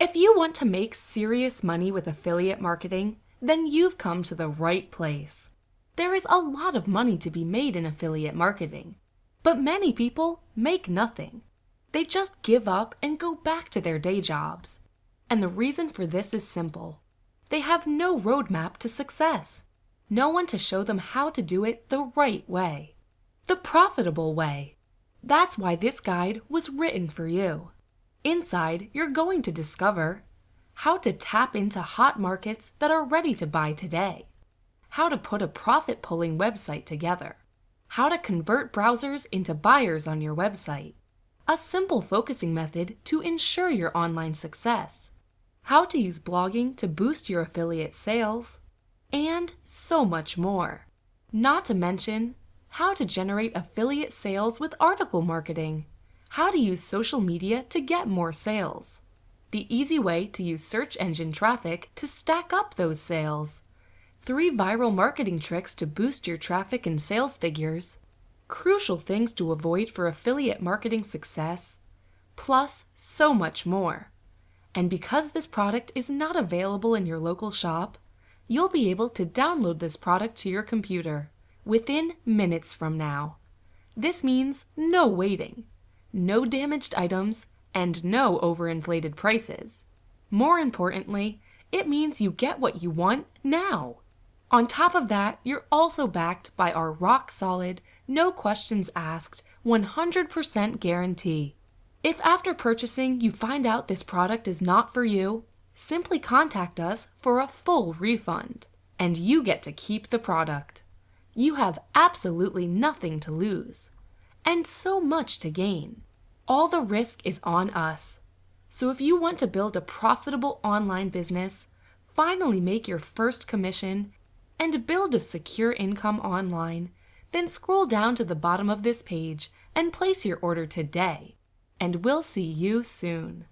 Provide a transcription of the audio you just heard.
If you want to make serious money with affiliate marketing, then you've come to the right place. There is a lot of money to be made in affiliate marketing, but many people make nothing. They just give up and go back to their day jobs. And the reason for this is simple. They have no roadmap to success. No one to show them how to do it the right way. The profitable way. That's why this guide was written for you. Inside, you're going to discover how to tap into hot markets that are ready to buy today, how to put a profit-pulling website together, how to convert browsers into buyers on your website, a simple focusing method to ensure your online success, how to use blogging to boost your affiliate sales, and so much more. Not to mention, how to generate affiliate sales with article marketing, how to use social media to get more sales, the easy way to use search engine traffic to stack up those sales, 3 viral marketing tricks to boost your traffic and sales figures, crucial things to avoid for affiliate marketing success, plus so much more. And because this product is not available in your local shop, you'll be able to download this product to your computer within minutes from now. This means no waiting, no damaged items, and no overinflated prices. More importantly, it means you get what you want now. On top of that, you're also backed by our rock-solid, no questions asked, 100% guarantee. If after purchasing you find out this product is not for you, simply contact us for a full refund, and you get to keep the product. You have absolutely nothing to lose, and so much to gain. All the risk is on us. So if you want to build a profitable online business, finally make your first commission, and build a secure income online, then scroll down to the bottom of this page and place your order today. And we'll see you soon.